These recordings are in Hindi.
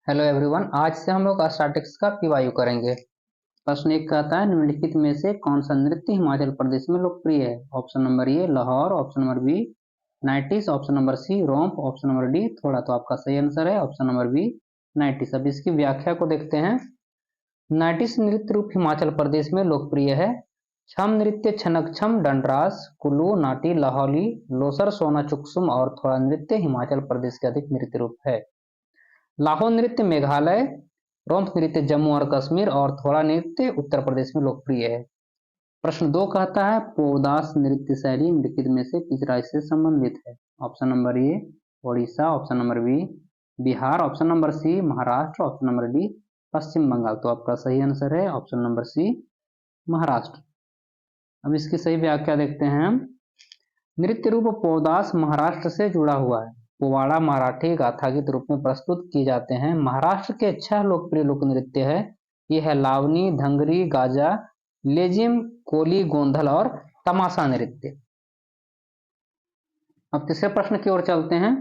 हेलो एवरीवन, आज से हम लोग स्टैटिक्स का पीवायु करेंगे। प्रश्न एक कहता है निम्नलिखित में से कौन सा नृत्य हिमाचल प्रदेश में लोकप्रिय है। Option number A Lahore, option number B नाइटिस, ऑप्शन नंबर सी रोम्प, ऑप्शन नंबर डी थोड़ा। तो आपका सही आंसर है ऑप्शन नंबर बी नाइटिस। अब इसकी व्याख्या को देखते हैं। नाइटिस नृत्य रूप हिमाचल प्रदेश में लोकप्रिय है। छम नृत्य छनक छम, दंडरास, कुल्लू, नाटी, लाहौली, लोसर, सोना चुकसुम और थोड़ा नृत्य हिमाचल प्रदेश के अधिक नृत्य रूप है। लाहौर नृत्य मेघालय, रोम्फ नृत्य जम्मू और कश्मीर और थोड़ा नृत्य उत्तर प्रदेश में लोकप्रिय है। प्रश्न दो कहता है पोदास नृत्य शैली निम्नलिखित में से किस राज्य से संबंधित है। Option number A Odisha, option number B Bihar, option number C Maharashtra, option number D Paschim Bengal. तो आपका सही आंसर है ऑप्शन नंबर सी महाराष्ट्र। अब इसकी सही व्याख्या देखते हैं हम। नृत्य रूप पोदास महाराष्ट्र से जुड़ा हुआ है। पोवाड़ा मराठी गाथा के रूप में प्रस्तुत किए जाते हैं। महाराष्ट्र के 6 लोकप्रिय लोक नृत्य है। ये है लावनी, धंगरी, गाजा, लेजिम, कोली, गोंधल और तमाशा नृत्य। अब तीसरे प्रश्न की ओर चलते हैं।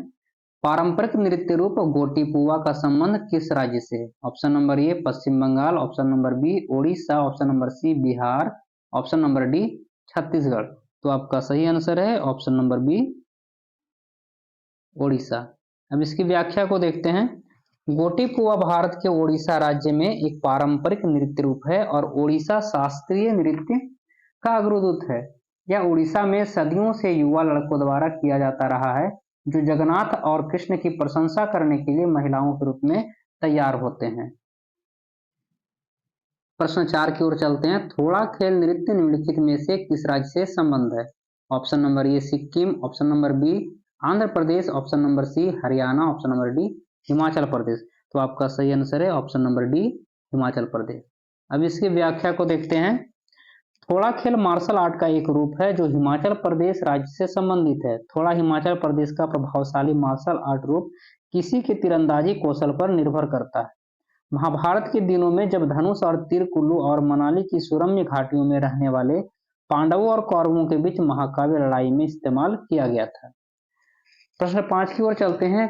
पारंपरिक नृत्य रूप गोटीपुआ का संबंध किस राज्य से है। Option number A Paschim Bengal, option number B Odisha, option number C Bihar, option number D Chhattisgarh. तो आपका सही आंसर है ऑप्शन नंबर बी ओडिशा। अब इसकी व्याख्या को देखते हैं। गोटीपुआ भारत के ओडिशा राज्य में एक पारंपरिक नृत्य रूप है और ओडिशा शास्त्रीय नृत्य का अग्रदूत है। यह उड़ीसा में सदियों से युवा लड़कों द्वारा किया जाता रहा है, जो जगन्नाथ और कृष्ण की प्रशंसा करने के लिए महिलाओं के रूप में तैयार होते हैं। प्रश्न 4 की ओर चलते हैं। थोड़ा खेल नृत्य निम्नलिखित में से किस राज्य से संबंध है। Option number A Sikkim, option number B Andhra Pradesh, option number C Haryana, option number D Himachal Pradesh. तो आपका सही आंसर है option number D Himachal Pradesh. अब इसकी व्याख्या को देखते हैं। थोड़ा खेल मार्शल आर्ट का एक रूप है जो हिमाचल प्रदेश राज्य से संबंधित है। थोड़ा हिमाचल प्रदेश का प्रभावशाली मार्शल आर्ट रूप किसी के तीरंदाजी कौशल पर निर्भर करता है। महाभारत के दिनों में जब धनुष और तीर कुल्लू और मनाली की सुरम्य घाटियों में रहने वाले पांडवों और कौरवों के बीच महाकाव्य लड़ाई में इस्तेमाल किया गया था। प्रश्न 5 की ओर चलते हैं।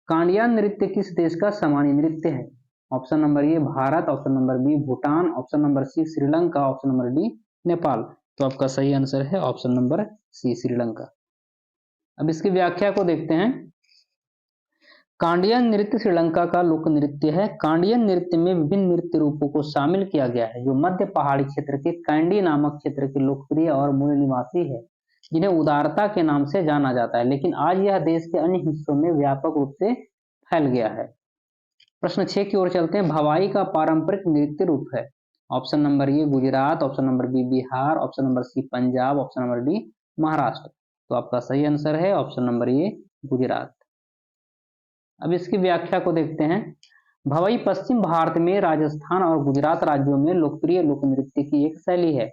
कांडियान नृत्य किस देश का सामान्य नृत्य है। Option number A Bharat, option number B Bhutan, option number C Sri Lanka, option number D Nepal. तो आपका सही आंसर है ऑप्शन नंबर सी श्रीलंका। अब इसकी व्याख्या को देखते हैं। कांडियन नृत्य श्रीलंका का लोक नृत्य है। कांडियन नृत्य में विभिन्न नृत्य रूपों को शामिल किया गया है, जो मध्य पहाड़ी क्षेत्र के कैंडी नामक क्षेत्र के लोकप्रिय और मूल निवासी है, जिन्हें उदारता के नाम से जाना जाता है, लेकिन आज यह देश के अन्य हिस्सों में व्यापक रूप से फैल गया है। प्रश्न 6 की ओर चलते हैं। भवाई का पारंपरिक नृत्य रूप है। Option number A Gujarat, option number B Bihar, option number C Punjab, option number D Maharashtra. तो आपका सही आंसर है ऑप्शन नंबर ए गुजरात। अब इसकी व्याख्या को देखते हैं। भवई पश्चिम भारत में राजस्थान और गुजरात राज्यों में लोकप्रिय लोक नृत्य की एक शैली है।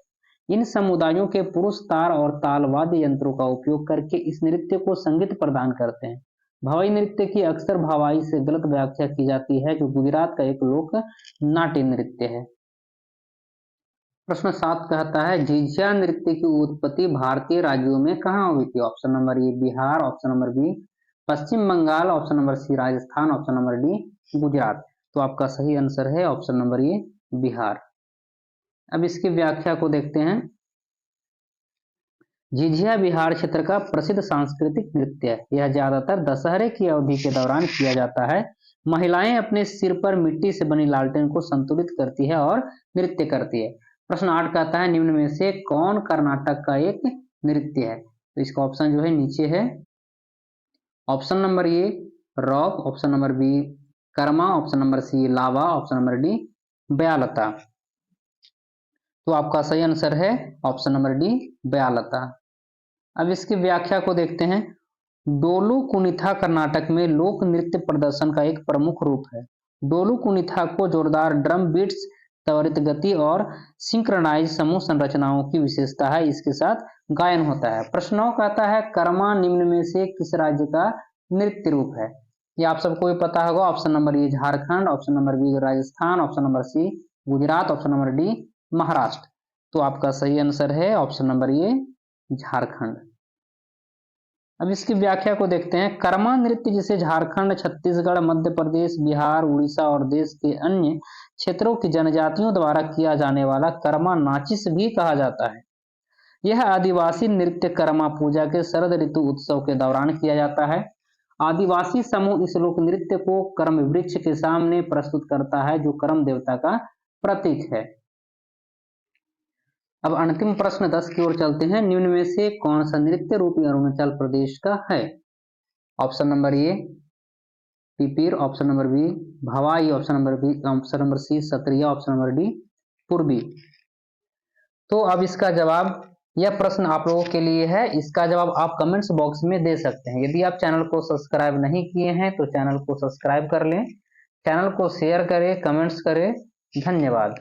इन समुदायों के पुरुष तार और ताल वाद्य यंत्रों का उपयोग करके इस नृत्य को संगीत प्रदान करते हैं। भवई नृत्य की अक्सर भवाई से गलत व्याख्या की जाती है, जो गुजरात का एक लोक नाट्य नृत्य है। प्रश्न 7 कहता है झिझिया नृत्य की उत्पत्ति भारतीय राज्यों में कहाँ हुई थी। Option number A Bihar, option number B Paschim Bengal, option number C Rajasthan, option number D Gujarat. तो आपका सही आंसर है ऑप्शन नंबर ए बिहार। अब इसकी व्याख्या को देखते हैं। झिझिया बिहार क्षेत्र का प्रसिद्ध सांस्कृतिक नृत्य है। यह ज्यादातर दशहरे की अवधि के दौरान किया जाता है। महिलाएं अपने सिर पर मिट्टी से बनी लालटेन को संतुलित करती है और नृत्य करती है। प्रश्न 8 कहता है निम्न में से कौन कर्नाटक का एक नृत्य है। तो इसका ऑप्शन जो है नीचे है। Option number A rock, option number B कर्मा, option number C lava, option number D ब्यालता। तो आपका सही आंसर है ऑप्शन नंबर डी ब्यालता। अब इसकी व्याख्या को देखते हैं। डोलू कुनिथा कर्नाटक में लोक नृत्य प्रदर्शन का एक प्रमुख रूप है। डोलू कुनिथा को जोरदार ड्रम बीट्स, त्वरित गति और सिंक्रनाइज समूह संरचनाओं की विशेषता है। इसके साथ गायन होता है। प्रश्नों कहता है कर्मा निम्न में से किस राज्य का नृत्य रूप है। ये आप सबको भी पता होगा। Option number A Jharkhand, option number B Rajasthan, option number C Gujarat, option number D Maharashtra. तो आपका सही आंसर है ऑप्शन नंबर ए झारखंड। अब इसकी व्याख्या को देखते हैं। कर्मा नृत्य जिसे झारखंड, छत्तीसगढ़, मध्य प्रदेश, बिहार, उड़ीसा और देश के अन्य क्षेत्रों की जनजातियों द्वारा किया जाने वाला कर्मा नाचिस भी कहा जाता है। यह आदिवासी नृत्य कर्मा पूजा के शरद ऋतु उत्सव के दौरान किया जाता है। आदिवासी समूह इस लोक नृत्य को कर्म वृक्ष के सामने प्रस्तुत करता है, जो कर्म देवता का प्रतीक है। अब अंतिम प्रश्न 10 की ओर चलते हैं। निम्न में से कौन सा नृत्य रूप अरुणाचल प्रदेश का है? ऑप्शन नंबर ए पिपीर, option number B Bhavai, option number C Sattriya, option number D पूर्वी। तो अब इसका जवाब, यह प्रश्न आप लोगों के लिए है। इसका जवाब आप कमेंट्स बॉक्स में दे सकते हैं। यदि आप चैनल को सब्सक्राइब नहीं किए हैं तो चैनल को सब्सक्राइब कर लें, चैनल को शेयर करें, कमेंट्स करें। धन्यवाद।